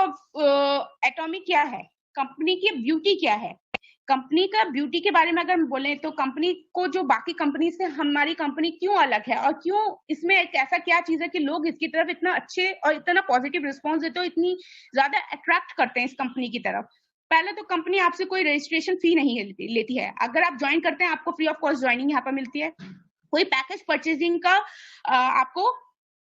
Of एटॉमी क्या है, company की ब्यूटी क्या है, कंपनी का ब्यूटी के बारे में अगर हम बोले तो कंपनी को जो बाकी कंपनी से हमारी कंपनी क्यों अलग है और क्यों इसमें एक ऐसा क्या चीज है कि लोग इसकी तरफ इतना अच्छे और इतना पॉजिटिव रिस्पॉन्स देते हो, इतनी ज्यादा अट्रैक्ट करते हैं इस कंपनी की तरफ। पहले तो कंपनी आपसे कोई रजिस्ट्रेशन फी नहीं लेती है। अगर आप ज्वाइन करते हैं आपको फ्री ऑफ कॉस्ट ज्वाइनिंग यहाँ पर मिलती है। कोई पैकेज परचेजिंग का आपको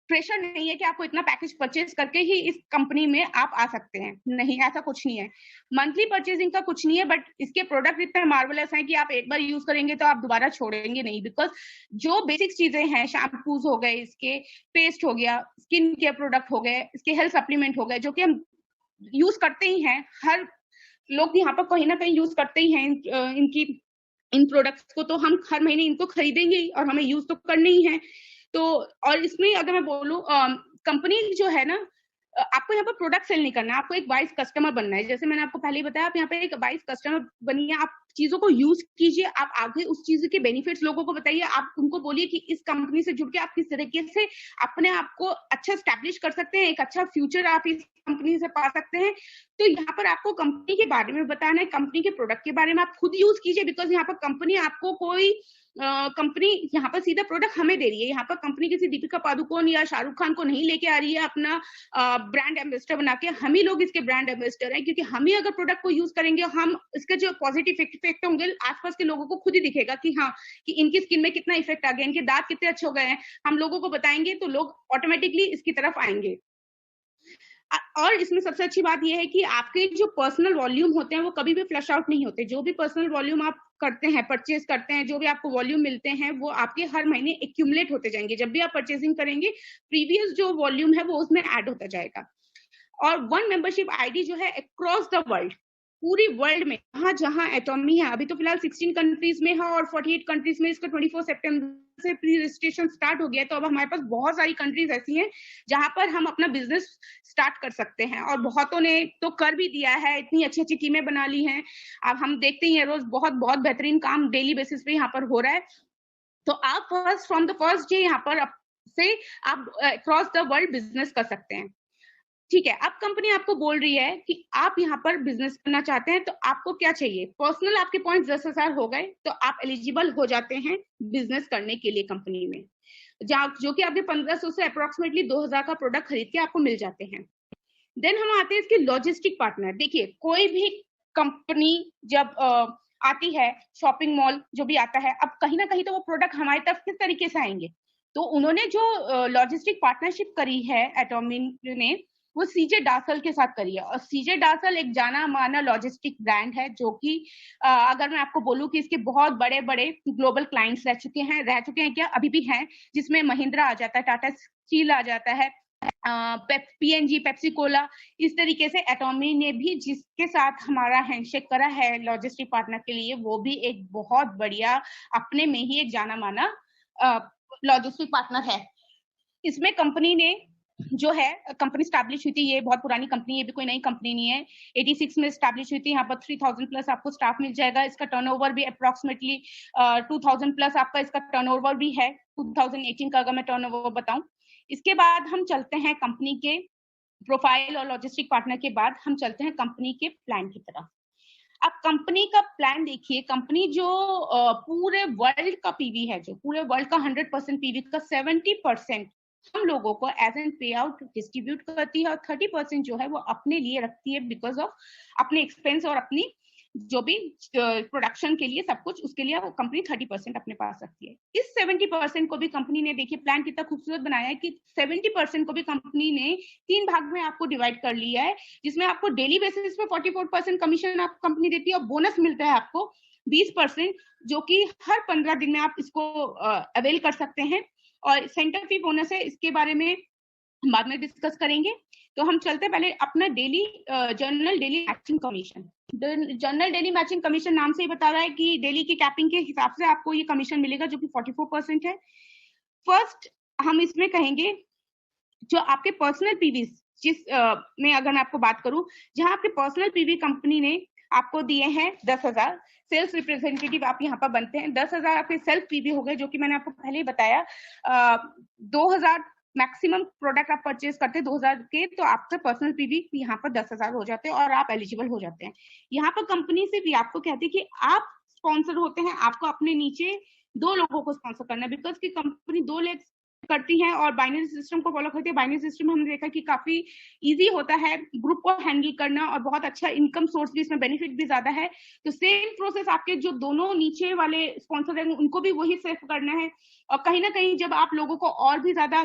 प्रेशर नहीं है कि आपको इतना पैकेज परचेज करके ही इस कंपनी में आप आ सकते हैं, नहीं, ऐसा कुछ नहीं है। मंथली परचेजिंग का कुछ नहीं है, बट इसके प्रोडक्ट इतने मार्वलस हैं कि आप एक बार यूज करेंगे तो आप दोबारा छोड़ेंगे नहीं, बिकॉज जो बेसिक चीजें हैं, शैम्पूज हो गए, इसके पेस्ट हो गया, स्किन केयर प्रोडक्ट हो गए, इसके हेल्थ सप्लीमेंट हो गए, जो कि हम यूज करते ही हैं, हर लोग यहाँ पर कहीं ना कहीं यूज करते ही हैं इन प्रोडक्ट्स को, तो हम हर महीने इनको खरीदेंगे और हमें यूज तो करने ही है। तो और इसमें अगर मैं बोलूं, कंपनी जो है ना, आपको यहाँ पर प्रोडक्ट सेल नहीं करना है, आपको एक वाइज कस्टमर बनना है। जैसे मैंने आपको पहले ही बताया, आप यहाँ पे एक वाइज कस्टमर बनिए, आप चीजों को यूज कीजिए, आप आगे उस चीज के बेनिफिट्स लोगों को बताइए, आप उनको बोलिए कि इस कंपनी से जुड़ के आप किस तरीके से अपने आप को अच्छा स्टैब्लिश कर सकते हैं, एक अच्छा फ्यूचर आप इस कंपनी से पा सकते हैं। तो यहाँ पर आपको कंपनी के बारे में बताना है, कंपनी के प्रोडक्ट के बारे में आप खुद यूज कीजिए, बिकॉज यहाँ पर कंपनी आपको कोई कंपनी यहाँ पर सीधा प्रोडक्ट हमें दे रही है। यहाँ पर कंपनी किसी दीपिका पादुकोण या शाहरुख खान को नहीं लेके आ रही है अपना ब्रांड एम्बेसडर बना के, हम ही लोग इसके ब्रांड एम्बेसडर हैं, क्योंकि हम ही अगर प्रोडक्ट को यूज करेंगे, हम इसके जो पॉजिटिव इफेक्ट होंगे आसपास के लोगों को खुद ही दिखेगा कि हाँ, कि इनकी स्किन में कितना इफेक्ट आ गया, इनके दांत कितने अच्छे हो गए हैं, हम लोगों को बताएंगे तो लोग ऑटोमेटिकली इसकी तरफ आएंगे। और इसमें सबसे अच्छी बात यह है कि आपके जो पर्सनल वॉल्यूम होते हैं वो कभी भी फ्लश आउट नहीं होते। जो भी पर्सनल वॉल्यूम आप करते हैं, परचेज करते हैं, जो भी आपको वॉल्यूम मिलते हैं, वो आपके हर महीने एक्यूमुलेट होते जाएंगे। जब भी आप परचेजिंग करेंगे, प्रीवियस जो वॉल्यूम है वो उसमें ऐड होता जाएगा। और वन मेंबरशिप आईडी जो है अक्रॉस द वर्ल्ड, पूरी वर्ल्ड में जहां जहां एटॉमी है, अभी तो फिलहाल 16 कंट्रीज में है और 48 कंट्रीज में इसका 24 सितंबर से प्री रजिस्ट्रेशन स्टार्ट हो गया है। तो अब हमारे पास बहुत सारी कंट्रीज ऐसी हैं जहां पर हम अपना बिजनेस स्टार्ट कर सकते हैं, और बहुतों ने तो कर भी दिया है, इतनी अच्छी अच्छी टीमें बना ली हैं। अब हम देखते ही हैं रोज बहुत बहुत बेहतरीन काम डेली बेसिस पे यहाँ पर हो रहा है। तो आप फ्रॉम द फर्स्ट डे यहाँ पर से आप अक्रॉस द वर्ल्ड बिजनेस कर सकते हैं। ठीक है, अब कंपनी आपको बोल रही है कि आप यहाँ पर बिजनेस करना चाहते हैं, तो आपको क्या चाहिए? पर्सनल आपके पॉइंट 10,000 हो गए तो आप एलिजिबल हो जाते हैं बिजनेस करने के लिए कंपनी में, जो कि आपके 1500 से अप्रोक्सीमेटली 2000 का प्रोडक्ट खरीद के आपको मिल जाते हैं। देन हम आते हैं इसके लॉजिस्टिक पार्टनर। देखिए, कोई भी कंपनी जब आती है, शॉपिंग मॉल जो भी आता है, अब कहीं ना कहीं तो वो प्रोडक्ट हमारी तरफ किस तरीके से आएंगे, तो उन्होंने जो लॉजिस्टिक पार्टनरशिप करी है एटॉमी ने, वो सीजे डासल के साथ करी है। और सीजे डासल एक जाना माना लॉजिस्टिक ब्रांड है, जो कि अगर मैं आपको बोलूं कि इसके बहुत बड़े बड़े ग्लोबल क्लाइंट्स रह चुके हैं क्या, अभी भी हैं, जिसमें महिंद्रा आ जाता है, टाटा स्टील आ जाता है, पीएनजी, पेप्सी कोला। इस तरीके से एटॉमी ने भी जिसके साथ हमारा हैंडशेक करा है लॉजिस्टिक पार्टनर के लिए, वो भी एक बहुत बढ़िया अपने में ही एक जाना माना लॉजिस्टिक पार्टनर है। इसमें कंपनी ने जो है, कंपनी स्टैब्लिश हुई थी, ये बहुत पुरानी कंपनी है, ये भी कोई नई कंपनी नहीं है, 86 में स्टैब्लिश हुई थी। यहाँ पर 3000 प्लस आपको स्टाफ मिल जाएगा। इसका टर्नओवर भी अप्रोक्सीमेटली 2000 प्लस आपका इसका टर्नओवर भी है, 2018 का अगर मैं टर्नओवर बताऊं। इसके बाद हम चलते हैं कंपनी के प्रोफाइल और लॉजिस्टिक पार्टनर के बाद हम चलते हैं कंपनी के प्लान की तरफ। अब कंपनी का प्लान देखिए, कंपनी जो पूरे वर्ल्ड का पीवी है, जो पूरे वर्ल्ड का 100% पीवी का 70% हम लोगों को एज एन पे आउट डिस्ट्रीब्यूट करती है, और 30% जो है वो अपने लिए रखती है, बिकॉज ऑफ अपने एक्सपेंस और अपनी जो भी प्रोडक्शन के लिए सब कुछ, उसके लिए वो कंपनी 30% अपने पास रखती है। इस 70% को भी कंपनी ने, देखिए प्लान कितना खूबसूरत बनाया है कि 70% को भी कंपनी ने 3 भाग में आपको डिवाइड कर लिया है, जिसमें आपको डेली बेसिस पे 44% कमीशन आपको कंपनी देती है, और बोनस मिलता है आपको 20%, जो कि हर 15 दिन में आप इसको अवेल कर सकते हैं। और सेंटर फी बोनस है, इसके बारे में बाद में डिस्कस करेंगे। तो हम चलते पहले अपना daily journal daily matching commission. Journal daily matching commission नाम से ही बता रहा है कि डेली की टैपिंग के हिसाब से आपको ये कमीशन मिलेगा, जो कि 44% है। फर्स्ट हम इसमें कहेंगे जो आपके पर्सनल पीवी, जिस में अगर मैं आपको बात करूं, जहां आपके पर्सनल पीवी कंपनी ने आपको दिए हैं 10,000, सेल्स रिप्रेजेंटेटिव आप यहाँ पर बनते हैं। 10,000 आपके सेल्फ पीवी हो गए, जो कि मैंने आपको पहले ही बताया। 2,000 मैक्सिमम प्रोडक्ट आप परचेज करते हैं 2000 के, तो आपका पर्सनल पीवी यहाँ पर 10,000 हो जाते हैं और आप एलिजिबल हो जाते हैं। यहाँ पर कंपनी से भी आपको कहती है कि आप स्पॉन्सर होते हैं, आपको अपने नीचे 2 लोगों को स्पॉन्सर करना है, बिकॉज की कंपनी 2 लाख करती है और बाइनरी सिस्टम को फॉलो करती है। बाइनरी सिस्टम हमने देखा कि काफी इजी होता है ग्रुप को हैंडल करना और बहुत अच्छा इनकम सोर्स भी, इसमें बेनिफिट भी ज्यादा है। तो सेम प्रोसेस आपके जो दोनों नीचे वाले स्पॉन्सर हैं उनको भी वही सिर्फ करना है। और कहीं ना कहीं जब आप लोगों को और भी ज्यादा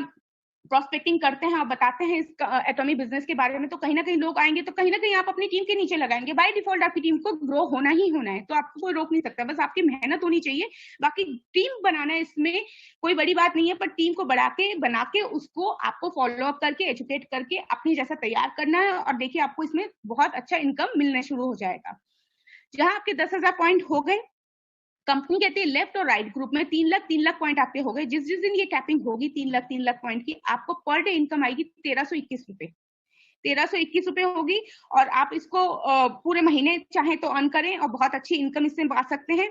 प्रोस्पेक्टिंग करते हैं और बताते हैं इस एटॉमिक बिजनेस के बारे में, तो कहीं ना कहीं लोग आएंगे, तो कहीं ना कहीं आप अपनी टीम के नीचे लगाएंगे। बाय डिफॉल्ट आपकी टीम को ग्रो होना ही होना है, तो आपको कोई रोक नहीं सकता, बस आपकी मेहनत होनी चाहिए। बाकी टीम बनाना इसमें कोई बड़ी बात नहीं है, पर टीम को बना के उसको आपको फॉलो अप करके एजुकेट करके अपनी जैसा तैयार करना है। और देखिए आपको इसमें बहुत अच्छा इनकम मिलना शुरू हो जाएगा। जहां आपके 10,000 पॉइंट हो गए, कंपनी कहती है लेफ्ट और राइट ग्रुप में 3 लाख पॉइंट आपके हो गए। जिस दिन ये कैपिंग होगी 3 लाख पॉइंट की, आपको पर डे इनकम आएगी 1321 रुपए। 1321 रुपए होगी और आप इसको पूरे महीने चाहे तो अर्न करें और बहुत अच्छी इनकम इससे पा सकते हैं।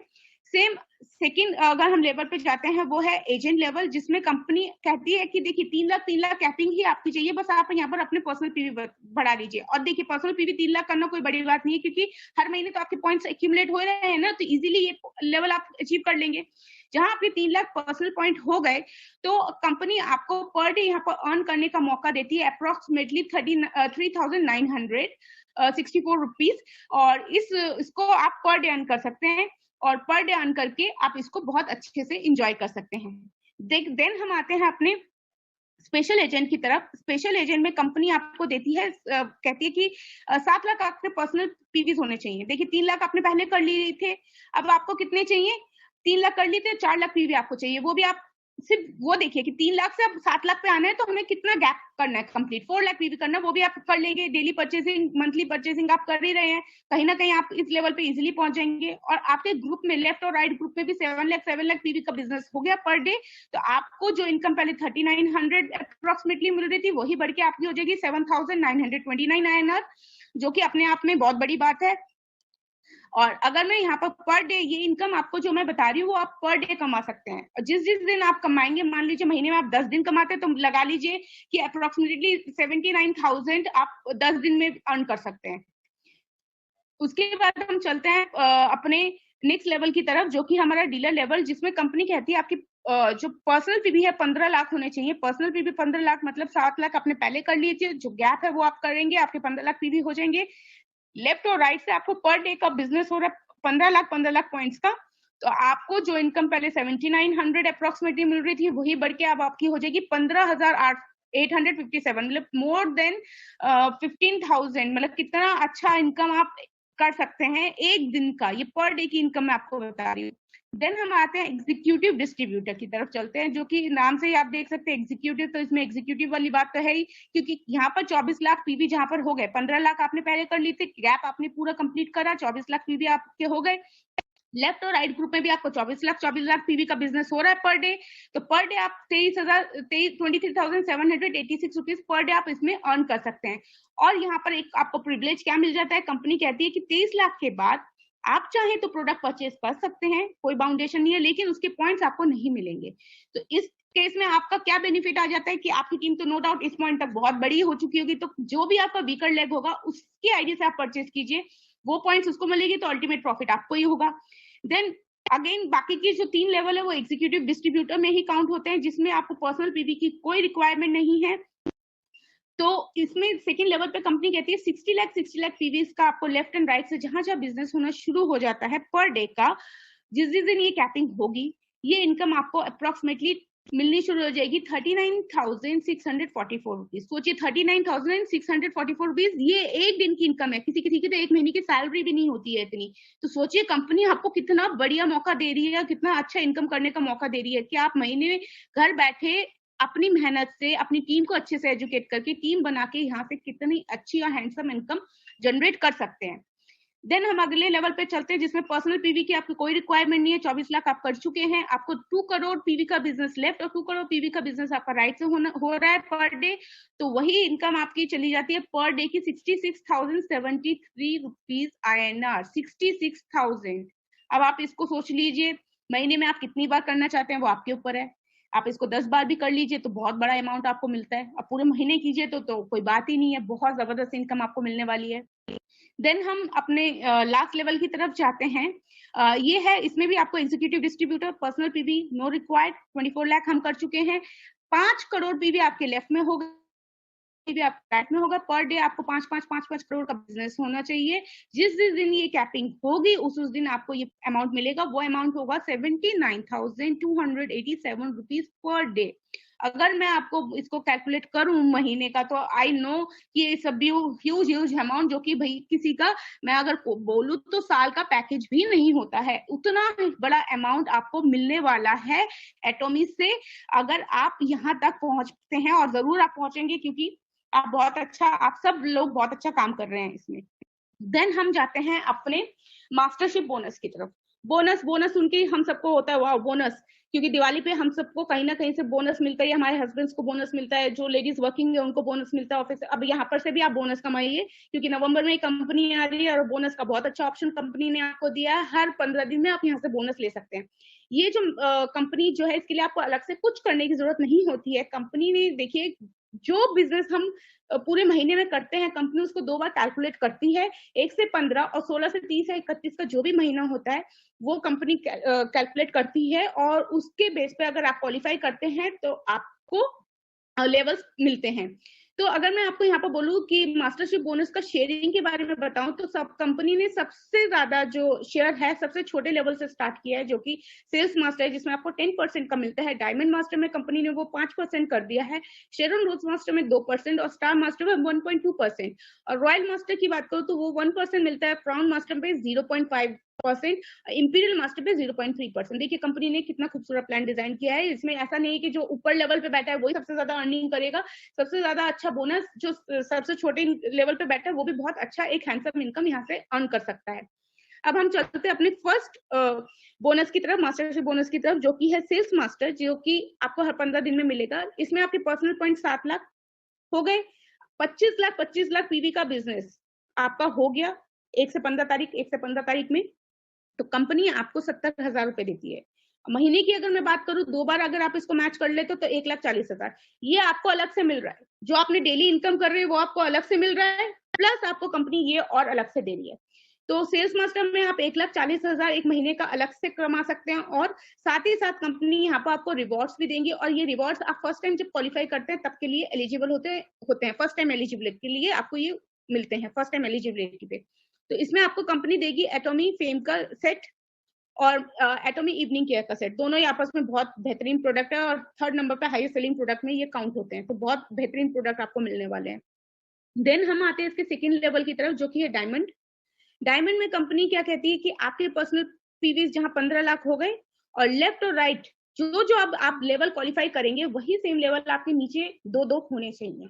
सेम सेकंड अगर हम लेवल पे जाते हैं वो है एजेंट लेवल, जिसमें कंपनी कहती है कि देखिए 3 लाख कैपिंग ही आपकी चाहिए, बस आप यहाँ पर अपने पर्सनल पीवी बढ़ा लीजिए। और देखिए पर्सनल पीवी 3 लाख करना कोई बड़ी बात नहीं है, क्योंकि हर महीने तो आपके पॉइंट्स एक्यूमुलेट हो रहे हैं ना, तो इजीली ये लेवल आप अचीव कर लेंगे। जहां आपके 3 लाख पर्सनल पॉइंट हो गए, तो कंपनी आपको पर डे यहाँ पर अर्न करने का मौका देती है अप्रोक्सीमेटली 3,964 रुपीज। और इसको आप पर डे अर्न कर सकते हैं और पर डे अर्न करके आप इसको बहुत अच्छे से इंजॉय कर सकते हैं। देन हम आते हैं अपने स्पेशल एजेंट की तरफ। स्पेशल एजेंट में कंपनी आपको देती है, कहती है कि 7 लाख आपके पर्सनल पीवीज होने चाहिए। देखिए 3 लाख आपने पहले कर लिए थे, अब आपको कितने चाहिए? 3 लाख कर लिए थे, 4 लाख पीवी आपको चाहिए। वो भी आप सिर्फ वो देखिए कि 3 लाख से अब 7 लाख पे आना है, तो हमें कितना गैप करना है कंप्लीट। 4 लाख पीवी करना, वो भी आप कर लेंगे। डेली परचेसिंग, मंथली परचेसिंग आप कर ही रहे हैं, कहीं ना कहीं आप इस लेवल पे इजीली पहुंच जाएंगे। और आपके ग्रुप में लेफ्ट और राइट ग्रुप में भी 7 लाख पीवी का बिजनेस हो गया पर डे। तो आपको जो इनकम पहले 3900 अप्रोक्सीमेटली मिल रही थी, वही बढ़ के आपकी हो जाएगी 7,929 INR, जो कि अपने आप में बहुत बड़ी बात है। और अगर मैं यहाँ पर डे ये इनकम आपको जो मैं बता रही हूँ, वो आप पर डे कमा सकते हैं। और जिस दिन आप कमाएंगे, मान लीजिए महीने में आप 10 दिन कमाते हैं, तो लगा लीजिए कि अप्रोक्सीमेटली 79,000 आप 10 दिन में अर्न कर सकते हैं। उसके बाद हम चलते हैं अपने नेक्स्ट लेवल की तरफ, जो कि हमारा डीलर लेवल, जिसमें कंपनी कहती है आपकी जो पर्सनल पीवी है 15 लाख होने चाहिए। पर्सनल पीवी 15 लाख मतलब 7 लाख आपने पहले कर लिए थे, जो गैप है वो आप करेंगे, आपके 15 लाख पीवी हो जाएंगे। लेफ्ट और राइट से आपको पर डे का बिजनेस हो रहा है 15 लाख पॉइंट्स का, तो आपको जो इनकम पहले 7900 अप्रोक्सीमेटली मिल रही थी, वही बढ़ के अब आपकी हो जाएगी 15,857, मतलब मोर देन 15,000। मतलब कितना अच्छा इनकम आप कर सकते हैं एक दिन का, ये पर डे की इनकम मैं आपको बता रही हूँ। देन हम आते हैं एग्जीक्यूटिव डिस्ट्रीब्यूटर की तरफ चलते हैं, जो कि नाम से ही आप देख सकते हैं एग्जीक्यूटिव, तो इसमें एग्जीक्यूटिव वाली बात तो है ही, क्योंकि यहाँ पर 24 लाख पीवी जहां पर हो गए, 15 लाख आपने पहले कर ली थी, गैप आपने पूरा कंप्लीट करा, 24 लाख पीवी आपके हो गए। लेफ्ट और राइट ग्रुप में भी आपको 24 लाख पीवी का बिजनेस हो रहा है पर डे। तो पर डे आप 23,786 रुपीज पर डे आप इसमें अर्न कर सकते हैं। और यहाँ पर एक आपको प्रिविलेज क्या मिल जाता है, कंपनी कहती है कि 23 लाख के बाद आप चाहे तो प्रोडक्ट परचेज कर सकते हैं, कोई बाउंडेशन नहीं है, लेकिन उसके पॉइंट्स आपको नहीं मिलेंगे। तो इस केस में आपका क्या बेनिफिट आ जाता है कि आपकी टीम तो नो डाउट इस पॉइंट तक बहुत बड़ी हो चुकी होगी, तो जो भी आपका वीकर लेग होगा उसकी आईडी से आप परचेज कीजिए, वो पॉइंट्स उसको मिलेगी, तो अल्टीमेट प्रॉफिट आपको ही होगा। देन अगेन बाकी की जो 3 लेवल है वो एग्जीक्यूटिव डिस्ट्रीब्यूटर में ही काउंट होते हैं, जिसमें आपको पर्सनल पीवी की कोई रिक्वायरमेंट नहीं है। तो इसमें सेकंड लेवल पे कंपनी कहती है 60 लाख पीवीज का आपको लेफ्ट एंड राइट से जहां जहां बिजनेस होना शुरू हो जाता है पर डे का, जिस दिन ये कैपिंग होगी, ये इनकम आपको अप्रोक्सीमेटली मिलनी शुरू हो जाएगी 39,644 रुपीज। सोचिए 39,644 रुपीज, ये एक दिन की इनकम है, किसी किसी की तो एक महीने की सैलरी भी नहीं होती है इतनी। तो सोचिए कंपनी आपको कितना बढ़िया मौका दे रही है, कितना अच्छा इनकम करने का मौका दे रही है, कि आप महीने में घर बैठे अपनी मेहनत से अपनी टीम को अच्छे से एजुकेट करके, टीम बना के यहाँ से कितनी अच्छी और हैंडसम इनकम जनरेट कर सकते हैं। देन हम अगले लेवल पे चलते हैं, जिसमें पर्सनल पीवी की आपको कोई रिक्वायरमेंट नहीं है, 24 लाख आप कर चुके हैं, आपको 2 करोड़ पीवी का बिजनेस लेफ्ट और 2 करोड़ पीवी का बिजनेस आपका राइट से हो रहा है पर डे। तो वही इनकम आपकी चली जाती है पर डे की 66,073 रुपीज INR, 66,000। अब आप इसको सोच लीजिए महीने में आप कितनी बार करना चाहते हैं, वो आपके ऊपर है। आप इसको 10 बार भी कर लीजिए तो बहुत बड़ा अमाउंट आपको मिलता है। अब पूरे महीने कीजिए तो कोई बात ही नहीं है, बहुत जबरदस्त इनकम आपको मिलने वाली है। देन हम अपने लास्ट लेवल की तरफ जाते हैं। ये है, इसमें भी आपको executive distributor, personal PV no required, 24 lakh हम कर चुके हैं। 5 करोड़ पीवी आपके लेफ्ट में होगा, भी आप राइट में होगा। पर डे आपको 5 करोड़ का बिजनेस होना चाहिए। जिस जिस दिन ये कैपिंग होगी उस दिन आपको ये अमाउंट मिलेगा। वो अमाउंट होगा 79,287 रुपीज पर डे। अगर मैं आपको इसको कैलकुलेट करूं महीने का तो आई नो कि ये सब भी ह्यूज अमाउंट, जो कि भाई किसी का, मैं अगर बोलूं तो साल का पैकेज भी नहीं होता है। उतना बड़ा अमाउंट आपको मिलने वाला है एटॉमी से, अगर आप यहाँ तक पहुंचते हैं, और जरूर आप पहुंचेंगे क्योंकि आप बहुत अच्छा, आप सब लोग बहुत अच्छा काम कर रहे हैं इसमें। देन हम जाते हैं अपने मास्टरशिप बोनस की तरफ। बोनस उनकी हम सबको होता है वाह बोनस, क्योंकि दिवाली पे हम सबको कहीं ना कहीं से बोनस मिलता है। हमारे हस्बैंड्स को बोनस मिलता है, जो लेडीज वर्किंग है उनको बोनस मिलता है ऑफिस से। अब यहाँ पर से भी आप बोनस कमाइए, क्योंकि नवंबर में कंपनी आ रही है और बोनस का बहुत अच्छा ऑप्शन कंपनी ने आपको दिया है। हर 15 दिन में आप यहाँ से बोनस ले सकते हैं। ये जो कंपनी जो है, इसके लिए आपको अलग से कुछ करने की जरूरत नहीं होती है। कंपनी ने, देखिए, जो बिजनेस हम पूरे महीने में करते हैं, कंपनी उसको 2 बार कैलकुलेट करती है। 1 से 15 और 16 से 30 या 31 का जो भी महीना होता है वो कंपनी कैलकुलेट करती है, और उसके बेस पे अगर आप क्वालिफाई करते हैं तो आपको लेवल्स मिलते हैं। तो अगर मैं आपको यहाँ पर बोलूँ कि मास्टरशिप बोनस का शेयरिंग के बारे में बताऊं तो सब कंपनी ने सबसे ज्यादा जो शेयर है सबसे छोटे लेवल से स्टार्ट किया है, जो कि सेल्स मास्टर है, जिसमें आपको 10% का मिलता है। डायमंड मास्टर में कंपनी ने वो 5% कर दिया है, शेरन रोज मास्टर में 2% और स्टार मास्टर में 1.2%, और रॉयल मास्टर की बात करूँ तो वो 1% मिलता है, क्राउन मास्टर में 0.5%, इंपीरियल मास्टर पे 0.3%। देखिए कंपनी ने कितना खूबसूरत प्लान डिजाइन किया है। इसमें ऐसा नहीं है कि जो ऊपर लेवल पे बैठा है वही सबसे ज्यादा अर्निंग करेगा। सबसे ज्यादा अच्छा बोनस जो सबसे छोटे लेवल पे बैठा है वो भी बहुत अच्छा एक हैंडसम इनकम यहाँ से अर्न कर सकता है। अब हम चलते हैं अपने फर्स्ट बोनस की तरफ, मास्टरशिप बोनस की तरफ, जो कि है सेल्स मास्टर, जो कि आपको हर 15 दिन में मिलेगा। इसमें आपके पर्सनल पॉइंट 7 लाख हो गए। 25 लाख पीवी का बिजनेस आपका हो गया 1 से 15 तारीख में, तो कंपनी आपको 70,000 रुपए देती है। महीने की अगर मैं बात करूं, 2 बार अगर आप इसको मैच कर लेते तो 1,40,000 ये आपको अलग से मिल रहा है। जो आपने डेली इनकम कर रहे हैं वो आपको अलग से मिल रहा है, प्लस आपको कंपनी ये और अलग से दे रही है। तो सेल्स मास्टर में आप 1,40,000 एक महीने का अलग से कमा सकते हैं, और साथ ही साथ कंपनी यहाँ पर आपको रिवॉर्ड्स भी देंगी, और ये रिवॉर्ड्स आप फर्स्ट टाइम जब क्वालिफाई करते हैं तब के लिए एलिजिबल होते हैं। फर्स्ट टाइम एलिजिबिलिटी के लिए आपको ये मिलते हैं, फर्स्ट टाइम एलिजिबिलिटी पे। तो इसमें आपको कंपनी देगी एटॉमी फेम का सेट और एटॉमी इवनिंग केयर का सेट। दोनों ही आपस में बहुत बेहतरीन प्रोडक्ट है, और 3rd नंबर पे हाईएस्ट सेलिंग प्रोडक्ट में ये काउंट होते हैं। तो बहुत बेहतरीन प्रोडक्ट आपको मिलने वाले हैं। देन हम आते हैं इसके सेकंड लेवल की तरफ, जो कि है डायमंड। डायमंड में कंपनी क्या कहती है कि आपके पर्सनल पीवीज जहां 15 लाख हो गए, और लेफ्ट और राइट जो जो अब आप लेवल क्वालिफाई करेंगे वही सेम लेवल आपके नीचे 2-2 होने चाहिए।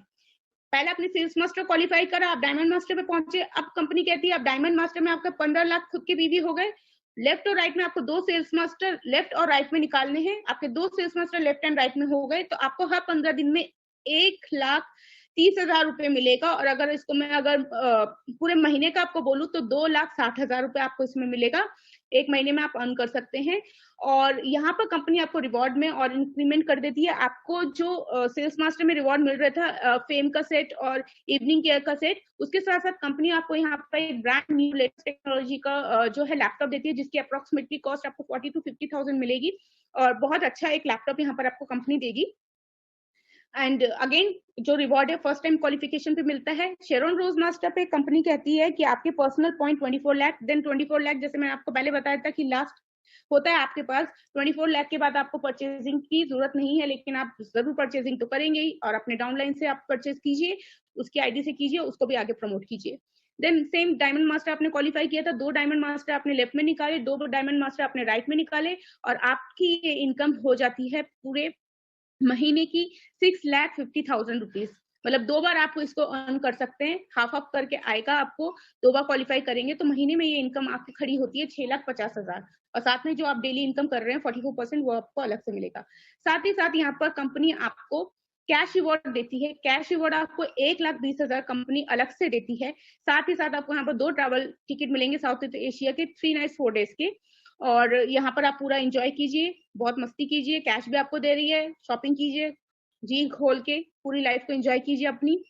पहले आपने सेल्स मास्टर क्वालिफाई करा, आप डायमंड मास्टर पे पहुंचे। अब कंपनी कहती है आप डायमंड मास्टर में आपका 15 लाख खुद के पीवी हो गए। लेफ्ट और राइट में आपको 2 सेल्स मास्टर लेफ्ट और राइट में निकालने हैं। आपके 2 sales master left and right में हो गए, तो आपको हर 15 दिन में 1,30,000 रुपए मिलेगा। और अगर इसको मैं पूरे महीने का आपको बोलूं तो 2,60,000 रुपए आपको इसमें मिलेगा। एक महीने में आप अर्न कर सकते हैं। और यहाँ पर कंपनी आपको रिवॉर्ड में और इंक्रीमेंट कर देती है। आपको जो सेल्स मास्टर में रिवॉर्ड मिल रहा था फेम का सेट और इवनिंग केयर का सेट, उसके साथ साथ कंपनी आपको यहाँ पर एक ब्रांड न्यू लेटेस्ट टेक्नोलॉजी का जो है लैपटॉप देती है, जिसकी अप्रोक्सीमेटली कॉस्ट आपको 40,000 to 50,000 मिलेगी। और बहुत अच्छा एक लैपटॉप यहाँ पर आपको कंपनी देगी। एंड अगेन जो रिवॉर्ड है फर्स्ट टाइम क्वालिफिकेशन पे मिलता है। शेरन रोज मास्टर पे कंपनी कहती है कि आपके personal point 24 lakh, then 24 lakh जैसे मैंने आपको पहले बताया था कि लास्ट होता है आपके पास। 24 लाख के बाद आपको परचेजिंग की जरूरत नहीं है, लेकिन आप जरूर परचेजिंग तो करेंगे ही, और अपने डाउनलाइन से आप परचेज कीजिए, उसकी आईडी से कीजिए, उसको भी आगे प्रमोट कीजिए। देन सेम डायमंड मास्टर आपने क्वालिफाई किया था, 2 डायमंड मास्टर आपने लेफ्ट में निकाले, 2 डायमंड मास्टर आपने राइट में निकाले, और आपकी ये इनकम हो जाती है पूरे महीने की 6,50,000 रुपीज। मतलब 2 बार आप इसको अर्न कर सकते हैं, हाफ हाफ करके आएगा आपको। 2 बार क्वालिफाई करेंगे तो महीने में ये इनकम आपकी खड़ी होती है 6,50,000, और साथ में जो आप डेली इनकम कर रहे हैं 44% वो आपको अलग से मिलेगा। साथ ही साथ यहाँ पर कंपनी आपको कैश रिवॉर्ड देती है। कैश रिवॉर्ड आपको 1,20,000 कंपनी अलग से देती है। साथ ही साथ आपको यहाँ पर 2 ट्रैवल टिकट मिलेंगे साउथ ईस्ट एशिया के 3 नाइट्स 4 डेज के, और यहाँ पर आप पूरा एंजॉय कीजिए, बहुत मस्ती कीजिए, कैश भी आपको दे रही है, शॉपिंग कीजिए जी खोल के, पूरी लाइफ को एंजॉय कीजिए अपनी।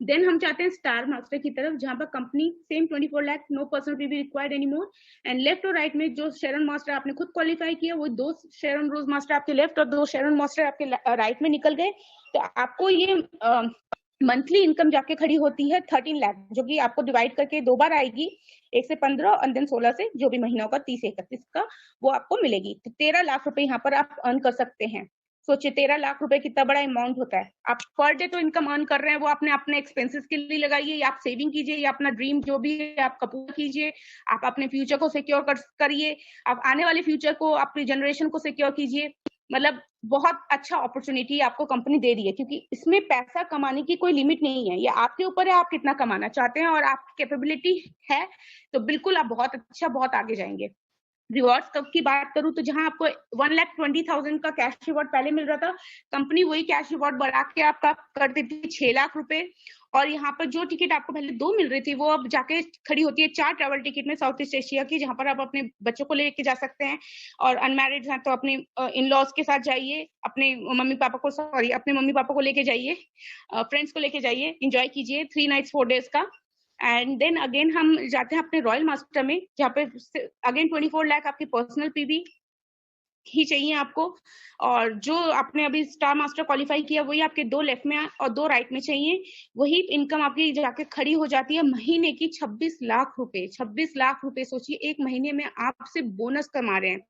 देन हम चाहते हैं स्टार मास्टर की तरफ, जहां पर company same 24 lakh, no personal fee भी required any more. And left और राइट में जो शेरन मास्टर आपने खुद क्वालिफाई किया, वो 2 शेरन रोज मास्टर आपके लेफ्ट और 2 शेरन मास्टर आपके राइट में निकल गए। तो आपको ये मंथली इनकम जाके खड़ी होती है 13 लाख, जो कि आपको डिवाइड करके 2 बार आएगी, 1 से 15 और देन 16 से जो भी महीना होगा 30 से 31 का, वो आपको मिलेगी। तो 13 लाख रुपए यहाँ पर आप अर्न कर सकते हैं। सोचिए 13 लाख रुपए कितना बड़ा अमाउंट होता है। आप पर डे तो इनकम अर्न कर रहे हैं, वो आपने अपने एक्सपेंसेस के लिए लगाइए, या आप सेविंग कीजिए, या अपना ड्रीम जो भी है आपका पूरा कीजिए, आप अपने फ्यूचर को सिक्योर करिए, आप आने वाले फ्यूचर को, अपनी जनरेशन को सिक्योर कीजिए। मतलब बहुत अच्छा अपॉर्चुनिटी आपको कंपनी दे रही है, क्योंकि इसमें पैसा कमाने की कोई लिमिट नहीं है, ये आपके ऊपर है आप कितना कमाना चाहते हैं, और आपकी कैपेबिलिटी है तो बिल्कुल आप बहुत अच्छा, बहुत आगे जाएंगे। रिवॉर्ड्स कब की बात करूं तो जहां आपको 1,20,000 का कैश रिवॉर्ड पहले मिल रहा था, कंपनी वही कैश रिवॉर्ड बढ़ा के आपका कर देती है 6 लाख रुपए। और यहाँ पर जो टिकट आपको पहले 2 मिल रही थी, वो अब जाके खड़ी होती है 4 ट्रैवल टिकट में साउथ ईस्ट एशिया की, जहां पर आप अपने बच्चों को लेके जा सकते हैं, और अनमैरिड हैं तो अपने इन लॉज के साथ जाइए, अपने मम्मी पापा को, सॉरी अपने मम्मी पापा को लेके जाइए, फ्रेंड्स को लेके जाइए, एंजॉय कीजिए 3 नाइट्स 4 डेज का। एंड देन अगेन हम जाते हैं अपने रॉयल मास्टर में, जहाँ पे अगेन 24 लाख आपकी पर्सनल पीवी ही चाहिए आपको, और जो आपने अभी स्टार मास्टर क्वालिफाई किया वही आपके 2 लेफ्ट में और 2 राइट में चाहिए। वही इनकम आपकी जाके खड़ी हो जाती है महीने की 26 लाख रुपए। 26 लाख रुपए सोचिए, एक महीने में आप सिर्फ बोनस कमा रहे हैं,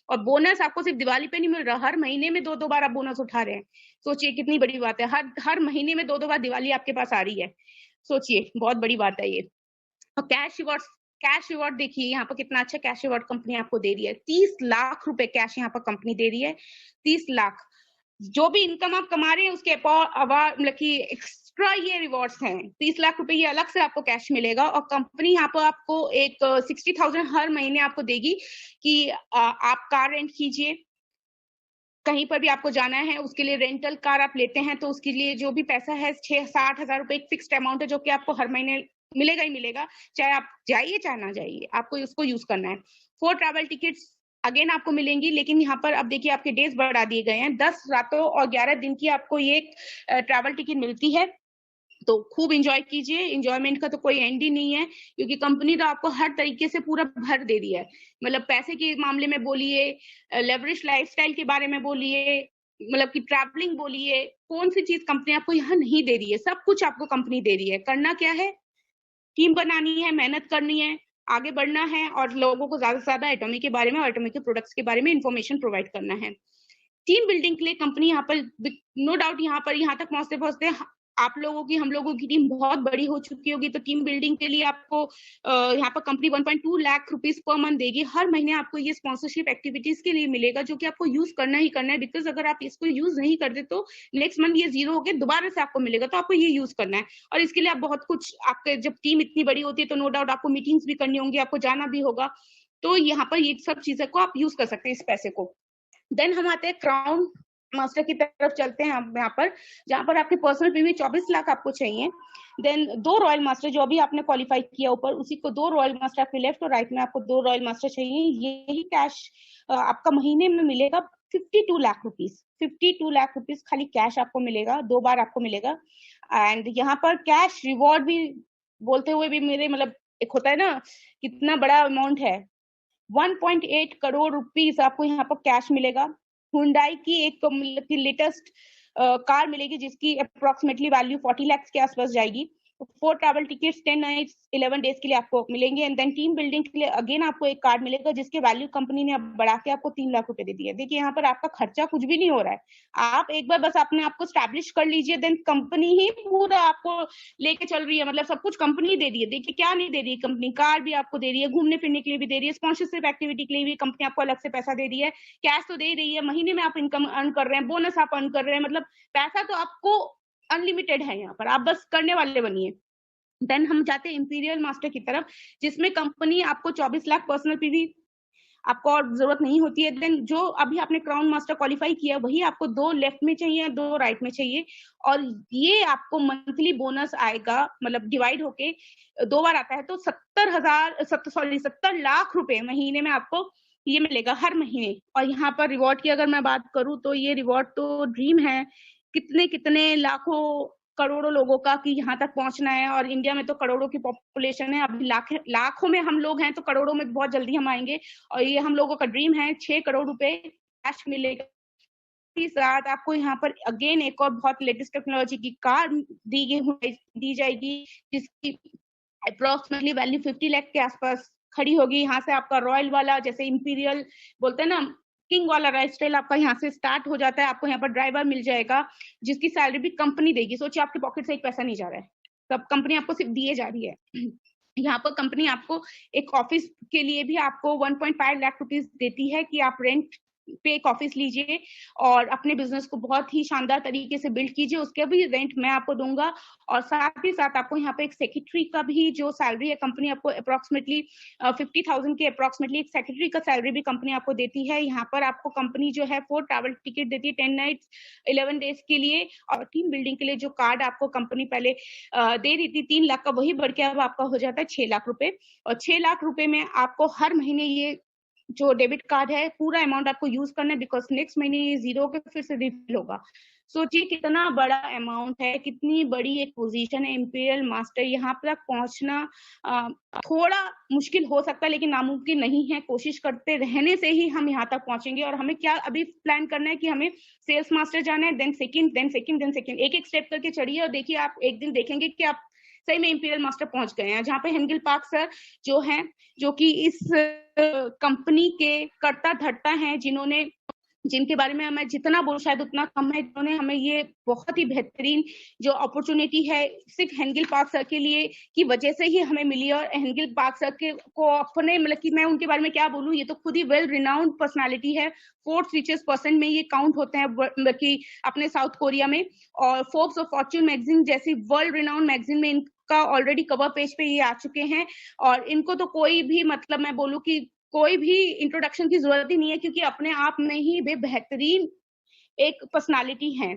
और बोनस आपको सिर्फ दिवाली पे नहीं मिल रहा, हर महीने में 2-2 बार आप बोनस उठा रहे हैं। सोचिए कितनी बड़ी बात है, हर महीने में 2-2 बार दिवाली आपके पास आ रही है। सोचिए बहुत बड़ी बात है ये। और कैश रिवॉर्ड देखिए यहाँ पर कितना अच्छा कैश रिवॉर्ड कंपनी आपको दे रही है। 30 लाख रुपए कैश यहाँ पर कंपनी दे रही है। 30 लाख, जो भी इनकम आप कमा रहे हैं उसके मतलब कि एक्स्ट्रा ये रिवॉर्ड्स हैं। 30 लाख रुपए ये अलग से आपको कैश मिलेगा, और कंपनी यहाँ पर आपको एक 60,000 हर महीने आपको देगी कि आप कार रेंट कीजिए, कहीं पर भी आपको जाना है उसके लिए रेंटल कार आप लेते हैं तो उसके लिए जो भी पैसा है 6-60 हजार रुपए एक फिक्स्ड अमाउंट है, जो कि आपको हर महीने मिलेगा ही मिलेगा, चाहे आप जाइए चाहे ना जाइए, आपको उसको यूज करना है। 4 ट्रैवल टिकट्स अगेन आपको मिलेंगी, लेकिन यहाँ पर अब देखिए आपके डेज बढ़ा दिए गए हैं, 10 रातों और 11 दिन की आपको ये ट्रैवल टिकट मिलती है। तो खूब एंजॉय कीजिए, एंजॉयमेंट का तो कोई एंड ही नहीं है, क्योंकि कंपनी तो आपको हर तरीके से पूरा भर दे रही है। मतलब पैसे के मामले में बोलिए, लेवरेज लाइफस्टाइल के बारे में बोलिए, मतलब कि ट्रैवलिंग बोलिए, कौन सी चीज कंपनी आपको यहाँ नहीं दे रही है, सब कुछ आपको कंपनी दे रही है। करना क्या है, टीम बनानी है, मेहनत करनी है, आगे बढ़ना है, और लोगों को ज्यादा से ज्यादा एटॉमिक के बारे में और एटॉमिक के प्रोडक्ट्स के बारे में इन्फॉर्मेशन प्रोवाइड करना है। टीम बिल्डिंग के लिए कंपनी यहाँ पर नो डाउट यहाँ तक पहुंचते पहुंचते आप लोगों की, हम लोगों की टीम बहुत बड़ी हो चुकी होगी, तो टीम बिल्डिंग के लिए आपको यहाँ पर company 1.2 lakh rupees per month देगी। हर महीने आपको ये स्पॉन्सरशिप एक्टिविटीज के लिए मिलेगा, जो कि आपको यूज करना ही करना है, बिकॉज अगर आप इसको यूज नहीं करते तो नेक्स्ट मंथ ये जीरो होकर दोबारा से आपको मिलेगा, तो आपको ये यूज करना है। और इसके लिए आप बहुत कुछ, आपके जब टीम इतनी बड़ी होती है तो नो डाउट आपको मीटिंग्स भी करनी होंगी, आपको जाना भी होगा, तो यहाँ पर ये सब चीजों को आप यूज कर सकते हैं इस पैसे को। देन हम आते हैं क्राउन मास्टर की तरफ चलते हैं यहाँ पर, जहां पर आपके पर्सनल पीवी 24 लाख आपको चाहिए। देन 2 रॉयल मास्टर जो अभी आपने क्वालिफाई किया ऊपर, उसी को 2 रॉयल मास्टर आपके लेफ्ट और राइट में आपको 2 रॉयल मास्टर चाहिए। यही कैश आपका महीने में मिलेगा 52 लाख रुपीस। 52 लाख रुपीस खाली कैश आपको मिलेगा, 2 बार आपको मिलेगा। एंड यहाँ पर कैश रिवॉर्ड भी बोलते हुए भी मेरे मतलब एक होता है ना कितना बड़ा अमाउंट है, 1.8 करोड़ रुपीस आपको यहाँ पर कैश मिलेगा। हुंडई की एक लेटेस्ट कार मिलेगी, जिसकी अप्रोक्सीमेटली वैल्यू 40 लाख के आसपास जाएगी। 4 ट्रैवल टिकट्स 10 नाइट्स 11 डेज के लिए आपको मिलेंगे। एंड देन टीम बिल्डिंग के लिए अगेन आपको एक कार्ड मिलेगा, जिसके वैल्यू कंपनी ने अब बढ़ा के आपको 3 लाख रुपए दे दी है। देखिए यहाँ पर आपका खर्चा कुछ भी नहीं हो रहा है, आप एक बार बस अपने आपको स्टैब्लिश कर लीजिए, देन कंपनी ही पूरा आपको लेके चल रही है, मतलब सब कुछ कंपनी दे रही है। देखिए क्या नहीं दे रही है कंपनी, कार भी आपको दे रही है, घूमने फिरने के लिए भी दे रही है, स्पॉन्सरशिप एक्टिविटी के लिए भी कंपनी आपको अलग से पैसा दे रही है, कैश तो दे रही है, महीने में आप इनकम अर्न कर रहे हैं, बोनस आप अर्न कर रहे हैं, मतलब पैसा तो आपको अनलिमिटेड है यहाँ पर, आप बस करने वाले बनिए। देन हम जाते हैं इंपीरियल मास्टर की तरफ, जिसमें कंपनी आपको 24 लाख पर्सनल पीवी आपको और जरूरत नहीं होती है। देन जो अभी आपने क्राउन मास्टर क्वालिफाई किया वही आपको 2 लेफ्ट में चाहिए, 2 राइट में चाहिए, और ये आपको मंथली बोनस आएगा, मतलब डिवाइड होके 2 बार आता है, तो 70 लाख रुपए महीने में आपको ये मिलेगा हर महीने। और यहाँ पर रिवॉर्ड की अगर मैं बात करूँ तो ये रिवॉर्ड तो ड्रीम है, कितने कितने लाखों करोड़ों लोगों का कि यहाँ तक पहुंचना है। और इंडिया में तो करोड़ों की पॉपुलेशन है, अभी लाखों में हम लोग हैं, तो करोड़ों में बहुत जल्दी हम आएंगे। और ये हम लोगों का ड्रीम है। 6 करोड़ रुपए कैश मिलेगा, साथ आपको यहाँ पर अगेन एक और बहुत लेटेस्ट टेक्नोलॉजी की कार दी जाएगी, जिसकी अप्रोक्सीमेटली वैल्यू 50 लाख के आसपास खड़ी होगी। यहाँ से आपका रॉयल वाला, जैसे इंपीरियल बोलते हैं ना, किंग वाला लाइफ स्टाइल आपका यहाँ से स्टार्ट हो जाता है। आपको यहाँ पर ड्राइवर मिल जाएगा, जिसकी सैलरी भी कंपनी देगी। सोचिए, आपके पॉकेट से एक पैसा नहीं जा रहा है, तब कंपनी आपको सिर्फ दिए जा रही है। यहाँ पर कंपनी आपको एक ऑफिस के लिए भी आपको 1.5 लाख रुपीज देती है कि आप रेंट पे एक ऑफिस लीजिए और अपने बिजनेस को बहुत ही शानदार तरीके से बिल्ड कीजिए। उसके भी रेंट मैं आपको दूंगा। और साथ ही साथ आपको यहाँ पे एक सेक्रेटरी का भी जो सैलरी है, कंपनी आपको अप्रोक्सीमेटली 50,000 के अप्रोक्सीमेटली एक सेक्रेटरी का सैलरी भी कंपनी आपको देती है। यहाँ पर आपको कंपनी जो है 4 ट्रैवल टिकट देती है 10 नाइट्स 11 डेज के लिए। और टीम बिल्डिंग के लिए जो कार्ड आपको कंपनी पहले दे रही थी 3 लाख का, वही बढ़ के अब आपका हो जाता है 6 लाख रुपए। और 6 लाख रुपए में आपको हर महीने ये जो डेबिट कार्ड है पूरा अमाउंट आपको यूज करना है, बिकॉज नेक्स्ट महीने ये जीरो के फिर से रिफिल होगा। सोचिए कितना बड़ा अमाउंट है, कितनी बड़ी एक पोजीशन है। इंपीरियल मास्टर यहाँ तक पहुंचना थोड़ा मुश्किल हो सकता है, लेकिन नामुमकिन नहीं है। कोशिश करते रहने से ही हम यहाँ तक पहुंचेंगे। और हमें क्या अभी प्लान करना है कि हमें सेल्स मास्टर जाना है, then second, then second, then second, एक एक स्टेप करके चढ़िए। और देखिए, आप एक दिन देखेंगे कि आप सही में इंपीरियल मास्टर पहुंच गए हैं। जहाँ पे हेंगिल पार्क सर जो हैं, जो कि इस कंपनी के कर्ता धर्ता हैं, जिनके बारे में मैं जितना बोलूं शायद उतना कम है, जिन्होंने हमें ये बहुत ही बेहतरीन जो अपॉर्चुनिटी है सिर्फ हेंगिल पार्क सर के लिए की वजह से ही हमें मिली। और हेंगिल पार्क सर के को अपने मतलब कि मैं उनके बारे में क्या बोलूं, ये तो खुद ही वेल रिनाउंड पर्सनालिटी है। 4th रिचेस्ट पर्सन में ये काउंट होते हैं कि अपने साउथ कोरिया में। और फोर्ब्स और फॉर्च्यून मैगजीन जैसी वर्ल्ड रिनाउंड मैगजीन में इनका ऑलरेडी कवर पेज पे ये आ चुके हैं। और इनको तो कोई भी मतलब मैं बोलूं कि कोई भी इंट्रोडक्शन की जरूरत ही नहीं है, क्योंकि अपने आप में ही वे बेहतरीन एक पर्सनालिटी है।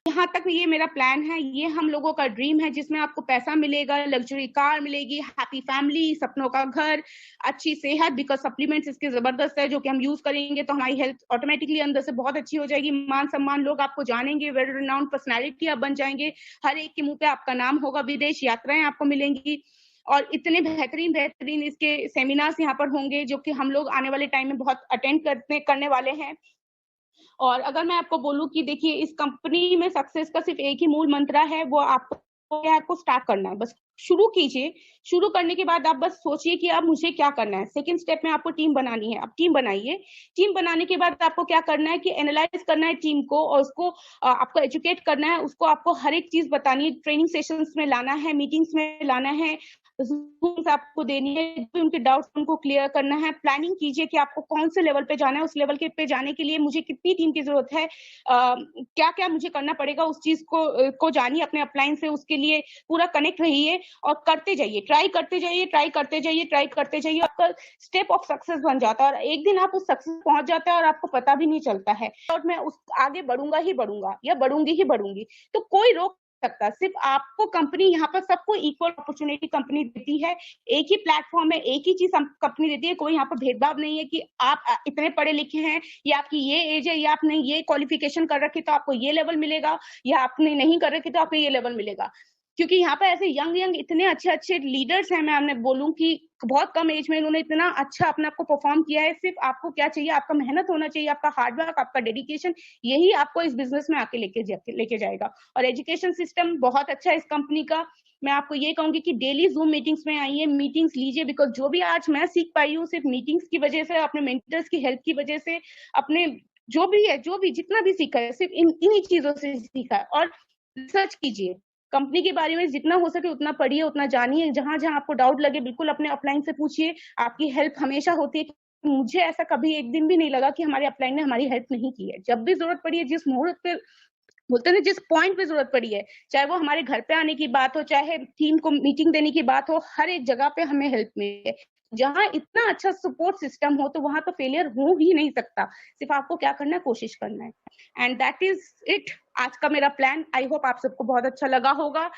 यहाँ तक ये मेरा प्लान है, ये हम लोगों का ड्रीम है, जिसमें आपको पैसा मिलेगा, लग्जरी कार मिलेगी, हैप्पी फैमिली, सपनों का घर, अच्छी सेहत, बिकॉज सप्लीमेंट्स इसके जबरदस्त है जो कि हम यूज करेंगे तो हमारी हेल्थ ऑटोमेटिकली अंदर से बहुत अच्छी हो जाएगी। मान सम्मान, लोग आपको जानेंगे, वेल रिनाउंड पर्सनैलिटी आप बन जाएंगे, हर एक के मुंह पे आपका नाम होगा, विदेश यात्राएं आपको मिलेंगी। और इतने बेहतरीन इसके सेमिनार्स यहाँ पर होंगे, जो कि हम लोग आने वाले टाइम में बहुत अटेंड करने वाले हैं। और अगर मैं आपको बोलूं कि देखिए, इस कंपनी में सक्सेस का सिर्फ एक ही मूल मंत्र है, वो आपको स्टार्ट करना है। बस शुरू कीजिए। शुरू करने के बाद आप बस सोचिए कि अब मुझे क्या करना है। सेकंड स्टेप में आपको टीम बनानी है। अब टीम बनाइए। टीम बनाने के बाद आपको क्या करना है कि एनालाइज करना है टीम को, और उसको आपको एजुकेट करना है, उसको आपको हर एक चीज बतानी है, ट्रेनिंग सेशंस में लाना है, मीटिंग्स में लाना है, जूम्स आपको देनी है, उनके डाउट्स उनको क्लियर करना है। प्लानिंग कीजिए कि आपको कौन से लेवल पे जाना है, उस लेवल के पे जाने के लिए मुझे कितनी टीम की जरूरत है, क्या क्या मुझे करना पड़ेगा, उस चीज को जानिए अपने अपलाइन से। उसके लिए पूरा कनेक्ट रहिए और करते जाइए, ट्राई करते जाइए। आपका स्टेप ऑफ सक्सेस बन जाता है, और एक दिन आप उस सक्सेस पहुंच जाते हैं और आपको पता भी नहीं चलता है। और मैं उस आगे बढ़ूंगा ही बढ़ूंगा, या बढ़ूंगी, तो कोई रोक सकता। सिर्फ आपको कंपनी यहाँ पर सबको इक्वल अपॉर्चुनिटी कंपनी देती है। एक ही प्लेटफॉर्म है, एक ही चीज कंपनी देती है। कोई यहाँ पर भेदभाव नहीं है कि आप इतने पढ़े लिखे हैं, या आपकी ये एज है, या आपने ये क्वालिफिकेशन कर रखी तो आपको ये लेवल मिलेगा, या आपने नहीं कर रखी तो आपको ये लेवल मिलेगा। क्योंकि यहाँ पे ऐसे यंग इतने अच्छे लीडर्स हैं। मैं बोलूं कि बहुत कम एज में इन्होंने इतना अच्छा अपने आप को परफॉर्म किया है। सिर्फ आपको क्या चाहिए, आपका मेहनत होना चाहिए, आपका हार्डवर्क, आपका डेडिकेशन, यही आपको इस बिजनेस में आके लेके जाएगा। और एजुकेशन सिस्टम बहुत अच्छा है इस कंपनी का। मैं आपको ये कहूंगी कि डेली जूम मीटिंग्स में आइए, मीटिंग्स लीजिए, बिकॉज जो भी आज मैं सीख पाई हूँ सिर्फ मीटिंग्स की वजह से, अपने मेंटर्स की हेल्प की वजह से, अपने जो भी जितना भी सीखा है सिर्फ इन्हीं चीजों से सीखा है। और रिसर्च कीजिए, कंपनी के बारे में जितना हो सके उतना पढ़िए, उतना जानिए। जहां जहां आपको डाउट लगे बिल्कुल अपने अपलाइन से पूछिए, आपकी हेल्प हमेशा होती है। मुझे ऐसा कभी एक दिन भी नहीं लगा कि हमारे अपलाइन ने हमारी हेल्प नहीं की है। जब भी जरूरत पड़ी है, जिस मुहूर्त पे बोलते हैं जिस पॉइंट पे जरूरत पड़ी है, चाहे वो हमारे घर पे आने की बात हो, चाहे टीम को मीटिंग देने की बात हो, हर एक जगह पे हमें हेल्प मिली है। जहां इतना अच्छा सपोर्ट सिस्टम हो तो वहां तो फेलियर हो ही नहीं सकता। सिर्फ आपको क्या करना है, कोशिश करना है। एंड दैट इज इट, आज का मेरा प्लान। आई होप आप सबको बहुत अच्छा लगा होगा।